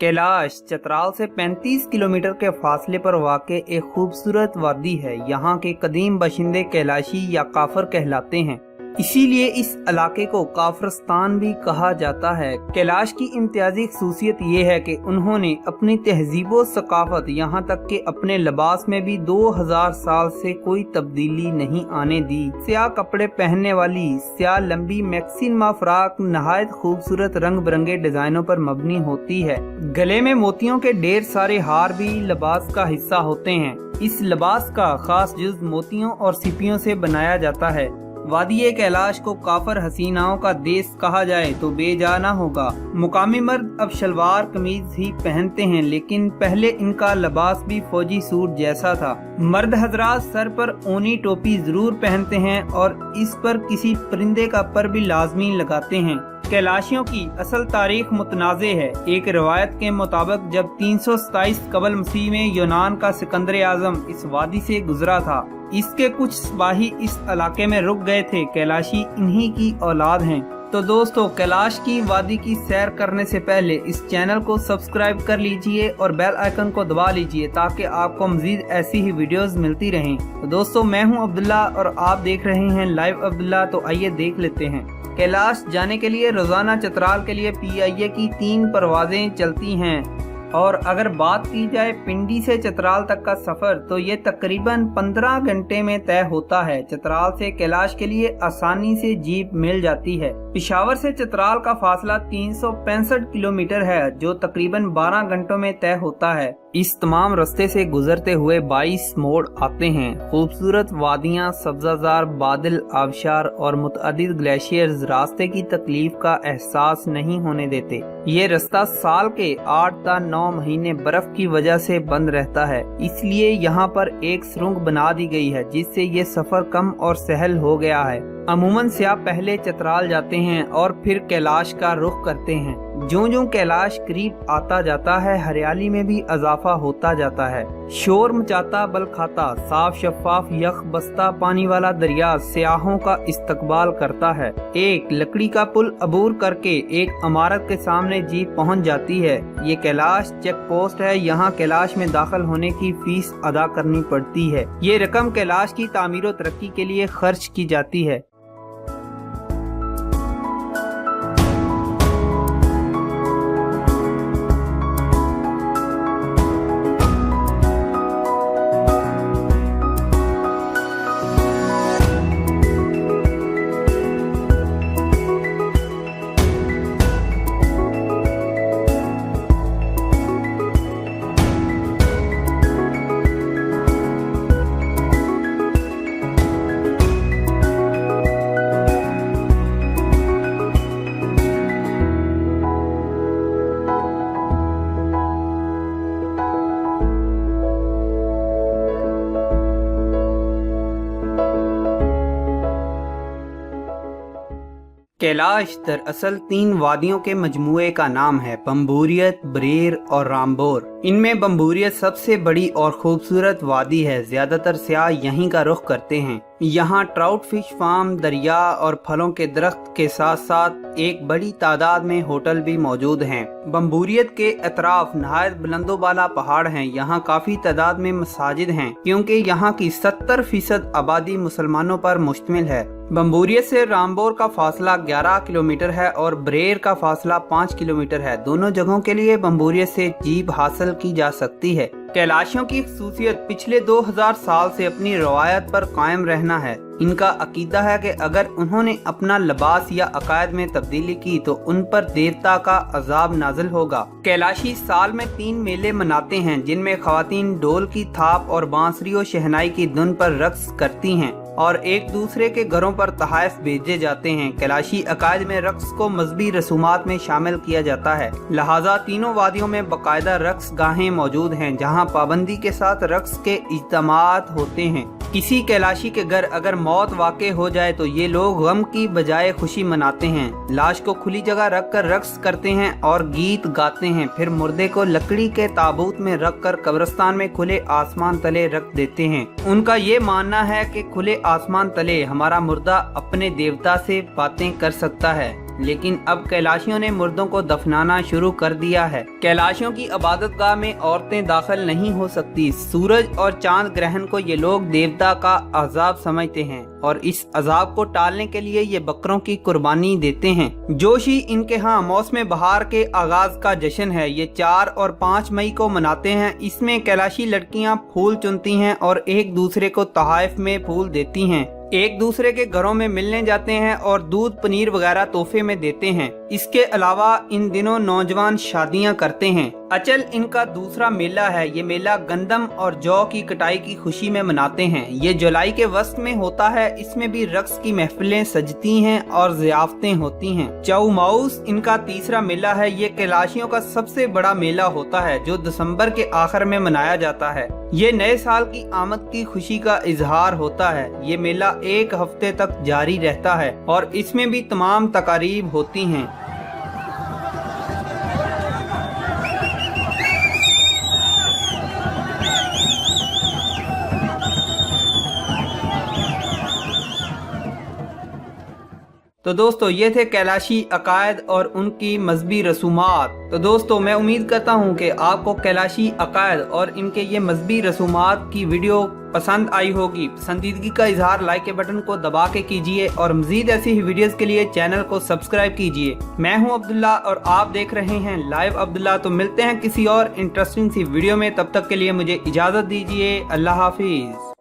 कैलाश चतराल से 35 किलोमीटर के फासले पर वाक़ एक खूबसूरत वादी है। यहाँ के कदीम बाशिंदे कैलाशी या काफर कहलाते हैं, इसीलिए इस इलाके को काफरस्तान भी कहा जाता है। कैलाश की इम्तियाजी खसूसियत ये है कि उन्होंने अपनी तहजीब सकाफत यहाँ तक कि अपने लिबास में भी 2000 साल से कोई तब्दीली नहीं आने दी। स्याह कपड़े पहनने वाली स्याह लंबी मैक्सिन माफराक नहायत खूबसूरत रंग बिरंगे डिजाइनों पर मबनी होती है। गले में मोतियों के ढेर सारे हार भी लिबास का हिस्सा होते हैं। इस लिबास का खास जुज मोतियों और सिपियों से बनाया जाता है। वादी कैलाश को काफर हसीनाओं का देश कहा जाए तो बेजा न होगा। मुकामी मर्द अब शलवार कमीज ही पहनते हैं, लेकिन पहले इनका लिबास भी फौजी सूट जैसा था। मर्द हजरात सर पर ऊनी टोपी जरूर पहनते हैं और इस पर किसी परिंदे का पर भी लाजमी लगाते हैं। कैलाशियों की असल तारीख मुतनाज़े है। एक रिवायत के मुताबिक जब 327 कबल मसीह में यूनान का सिकंदर आजम इस वादी से गुजरा था, इसके कुछ सिपाही इस इलाके में रुक गए थे। कैलाशी इन्हीं की औलाद हैं। तो दोस्तों, कैलाश की वादी की सैर करने से पहले इस चैनल को सब्सक्राइब कर लीजिए और बेल आइकन को दबा लीजिए ताकि आपको मजीद ऐसी ही वीडियोस मिलती रहें। तो दोस्तों, मैं हूं अब्दुल्ला और आप देख रहे हैं लाइव अब्दुल्ला। तो आइए देख लेते हैं। कैलाश जाने के लिए रोजाना चतराल के लिए PIA की 3 परवाजें चलती हैं और अगर बात की जाए पिंडी से चतराल तक का सफर तो ये तकरीबन 15 घंटे में तय होता है। चतराल से कैलाश के लिए आसानी से जीप मिल जाती है। पिशावर से चतराल का फासला 365 किलोमीटर है जो तकरीबन 12 घंटों में तय होता है। इस तमाम रास्ते से गुजरते हुए 22 मोड़ आते हैं। खूबसूरत वादियां, सब्जाजार बादल, आबशार और मुतअद्दिद ग्लेशियर्स रास्ते की तकलीफ का एहसास नहीं होने देते। ये रास्ता साल के 8 से 9 महीने बर्फ की वजह से बंद रहता है, इसलिए यहाँ पर एक सुरंग बना दी गई है जिससे ये सफर कम और सहल हो गया है। अमूमन स्याह पहले चतराल जाते हैं और फिर कैलाश का रुख करते हैं। ज्यों-ज्यों कैलाश करीब आता जाता है, हरियाली में भी इजाफा होता जाता है। शोर मचाता बल खाता साफ शफाफ यख बसता पानी वाला दरिया सियाहों का इस्तकबाल करता है। एक लकड़ी का पुल अबूर करके एक इमारत के सामने जीप पहुंच जाती है। ये कैलाश चेक पोस्ट है। यहाँ कैलाश में दाखिल होने की फीस अदा करनी पड़ती है। ये रकम कैलाश की तामीर और तरक्की के लिए खर्च की जाती है। कैलाश दरअसल 3 वादियों के मजमूए का नाम है, बम्बूरियत, बरेर और रामबोर। इनमें बम्बूरियत सबसे बड़ी और खूबसूरत वादी है। ज्यादातर स्याह यहीं का रुख करते हैं। यहाँ ट्राउट फिश फार्म, दरिया और फलों के दरख्त के साथ साथ एक बड़ी तादाद में होटल भी मौजूद हैं। बम्बूरियत के अतराफ नहायत बुलंदोबाला पहाड़ हैं। यहाँ काफी तादाद में मसाजिद हैं क्योंकि यहाँ की 70% आबादी मुसलमानों पर मुश्तमिल है। बम्बूरियत से रामबोर का फासला 11 किलोमीटर है और बरेर का फासला 5 किलोमीटर है। दोनों जगहों के लिए बम्बूरियत से जीप हासिल की जा सकती है। कैलाशियों की खसूसियत पिछले 2000 साल से अपनी रवायत पर कायम रहना है। इनका अकीदा है कि अगर उन्होंने अपना लिबास या अकायद में तब्दीली की तो उन पर देवता का अजाब नाजिल होगा। कैलाशी साल में 3 मेले मनाते हैं जिनमें खवातीन ढोल की थाप और बांसुरी और शहनाई की धुन पर रक्स करती हैं और एक दूसरे के घरों पर तहाइफ भेजे जाते हैं। कैलाशी अकायद में रक्स को मजहबी रसूमात में शामिल किया जाता है, लिहाजा तीनों वादियों में बाकायदा रक्स गाहें मौजूद हैं जहां पाबंदी के साथ रक्स के इज्तिमात होते हैं। किसी कैलाशी के घर अगर मौत वाक़े हो जाए तो ये लोग गम की बजाय खुशी मनाते हैं। लाश को खुली जगह रख कर रक्स करते हैं और गीत गाते हैं। फिर मुर्दे को लकड़ी के ताबूत में रख कर कब्रिस्तान में खुले आसमान तले रख देते हैं। उनका ये मानना है कि खुले आसमान तले हमारा मुर्दा अपने देवता से बातें कर सकता है। लेकिन अब कैलाशियों ने मुर्दों को दफनाना शुरू कर दिया है। कैलाशियों की इबादतगाह में औरतें दाखिल नहीं हो सकती। सूरज और चांद ग्रहण को ये लोग देवता का अजाब समझते हैं और इस अजाब को टालने के लिए ये बकरों की कुर्बानी देते हैं। जोशी इनके यहाँ मौसम बहार के आगाज का जश्न है। ये 4 और 5 मई को मनाते हैं। इसमें कैलाशी लड़कियां फूल चुनती हैं और एक दूसरे को तोहफे में फूल देती हैं। एक दूसरे के घरों में मिलने जाते हैं और दूध पनीर वगैरह तोहफे में देते हैं। इसके अलावा इन दिनों नौजवान शादियां करते हैं। अचल इनका दूसरा मेला है। ये मेला गंदम और जौ की कटाई की खुशी में मनाते हैं। ये जुलाई के वस्त में होता है। इसमें भी रक्स की महफिलें सजती हैं और ज़ियाफ़तें होती हैं। चौमाउस इनका तीसरा मेला है। ये कैलाशियों का सबसे बड़ा मेला होता है जो दिसंबर के आखिर में मनाया जाता है। ये नए साल की आमद की खुशी का इजहार होता है। ये मेला 1 हफ्ते तक जारी रहता है और इसमें भी तमाम तकारीब होती हैं। तो दोस्तों ये थे कैलाशी अकायद और उनकी मजहबी रसूमात। तो दोस्तों मैं उम्मीद करता हूँ कि आपको कैलाशी अकायद और इनके ये मजहबी रसूमात की वीडियो पसंद आई होगी। पसंदीदगी का इजहार लाइक के बटन को दबा के कीजिए और मजीद ऐसी ही वीडियोस के लिए चैनल को सब्सक्राइब कीजिए। मैं हूँ अब्दुल्ला और आप देख रहे हैं लाइव अब्दुल्ला। तो मिलते हैं किसी और इंटरेस्टिंग सी वीडियो में। तब तक के लिए मुझे इजाज़त दीजिए। अल्लाह हाफिज।